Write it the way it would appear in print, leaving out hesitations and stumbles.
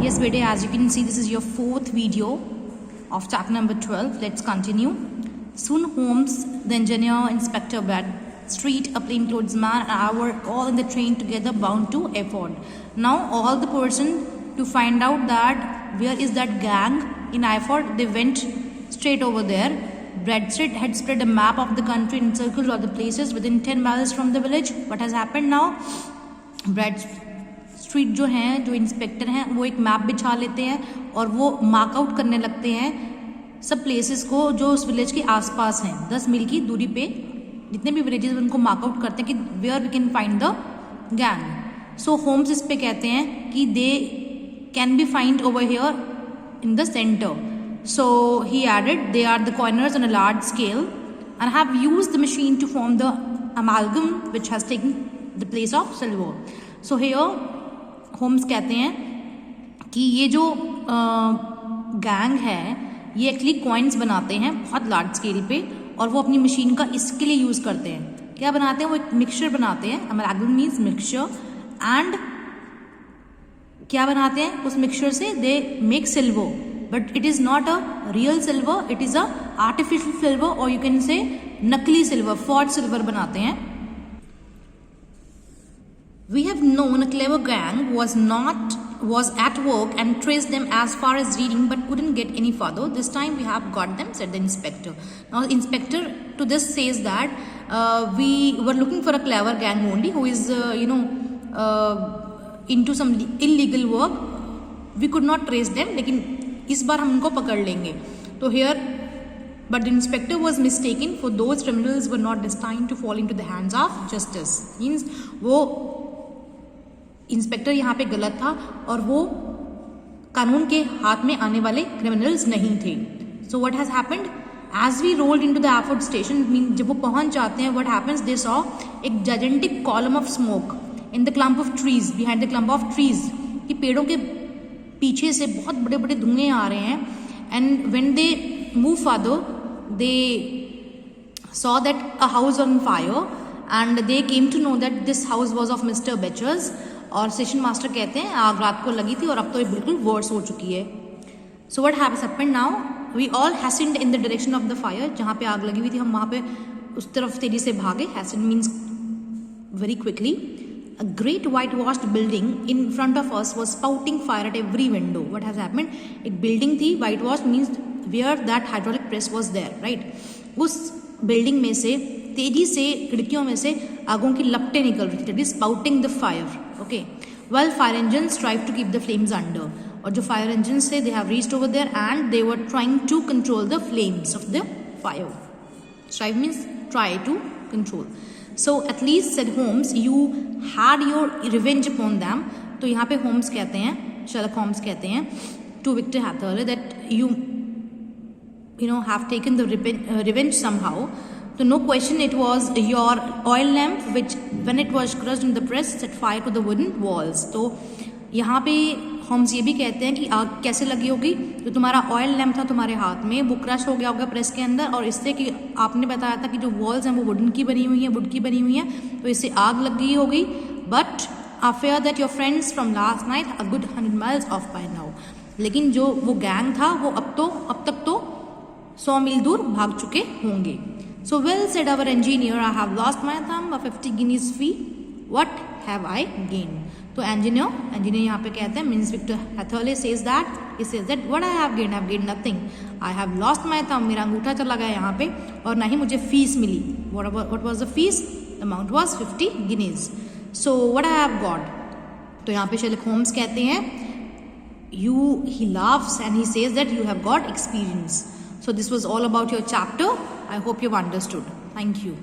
Yes, Bede, as you can see, this is your fourth video of chapter number 12. Let's continue. Soon Holmes, the engineer, Inspector Bradstreet, a plainclothes man, and I were all in the train together bound to Efford. Now all the person to find out that where is that gang in Efford, they went straight over there. Bradstreet had spread a map of the country in circles of the places within 10 miles from the village. What has happened now? Bradstreet जो हैं, जो inspector हैं, वो एक map बिछा लेते हैं और वो मार्क आउट करने लगते हैं सब प्लेसेस को जो उस विलेज के आसपास हैं. 10 मील की दूरी पे जितने भी विलेजेस उनको मार्क आउट करते हैं कि where we can find the gang. So Holmes इस पे कहते हैं कि they can be find over here in the center. So he added, they are the coiners on a large scale and have used the machine to form the amalgam which has taken the place of silver. So here Holmes कहते हैं कि ये जो gang है ये actually coins बनाते हैं बहुत लार्ज स्केल पे और वो अपनी मशीन का इसके लिए यूज़ करते हैं. क्या बनाते हैं? वो एक मिक्सचर बनाते हैं. अमालगम मीन्स मिक्सचर. एंड क्या बनाते हैं उस मिक्सचर से? They make silver, but it is not a real silver, it is a artificial silver और यू कैन से नकली सिल्वर, फॉर्ज सिल्वर बनाते हैं. We have known a clever gang was at work and traced them as far as Reading but couldn't get any further. This time we have got them, said the inspector. Now the inspector to this says that we were looking for a clever gang only who is into some illegal work. We could not trace them, लेकिन इस बार हम उनको पकड़ लेंगे. तो here but the inspector was mistaken, for those criminals were not destined to fall into the hands of justice. Means वो inspector यहाँ पे गलत था और वो कानून के हाथ में आने वाले क्रिमिनल्स नहीं थे. So what has happened as we rolled into the airport station, mean जब वो पहुंच जाते हैं, व्हाट हैपेंस, दे सॉ एक gigantic column of smoke in the clump of trees, behind the clump of trees, कि पेड़ों के पीछे से बहुत बड़े बड़े धुएं आ रहे हैं. And when they move further they saw that a house on fire and they came to know that this house was of mister Becher's. और स्टेशन मास्टर कहते हैं आग रात को लगी थी और अब तो ये बिल्कुल वर्स हो चुकी है. So what happened now, we all hastened in the direction of the fire. जहाँ पे आग लगी हुई थी हम वहाँ पे उस तरफ तेजी से भागे. Hastened means very quickly. A great whitewashed building in front of us was spouting fire at every window. What has happened? एक building थी, whitewashed means where that hydraulic press was there, right? उस building में से तेजी से खिड़कियों में से आगों की लपटें निकल रही थी. That is spouting the fire. Okay. While fire engines strive to keep the flames under. और जो fire engines थे, they have reached over there and they were trying to control the flames of the fire. Strive means try to control. So at least, said Holmes, you had your revenge upon them. तो यहाँ पे Holmes कहते हैं, Sherlock Holmes कहते हैं to Victor Hatherley that you know have taken the revenge somehow. So no question it was your oil lamp which when it was crushed in the press set fire to the wooden walls. तो यहाँ पे Holmes ये भी कहते हैं कि आग कैसे लगी होगी. जो तुम्हारा ऑयल लैम्प था तुम्हारे हाथ में वो क्रश हो गया होगा प्रेस के अंदर और इससे कि आपने बताया था कि जो वॉल्स हैं वो वुडन की बनी हुई हैं, वुड की बनी हुई हैं, तो इससे आग लग गई होगी. But I fear that your friends from last night a good 100 miles off by now. लेकिन जो वो गैंग था वो अब तक तो 100 मील दूर भाग चुके होंगे. So well, said our engineer, I have lost my thumb, a 50 guineas fee. What have I gained? तो engineer यहाँ पे कहते हैं, means Victor Hatherley says that what I have gained, I have gained nothing. I have lost my thumb, मेरा अंगूठा चला गया यहाँ पे और ना ही मुझे फीस मिली. What was the fees? The amount was 50 guineas. So what I have got? तो यहाँ पे Sherlock Holmes कहते हैं, he laughs and he says that you have got experience. So this was all about your chapter. I hope you've understood. Thank you.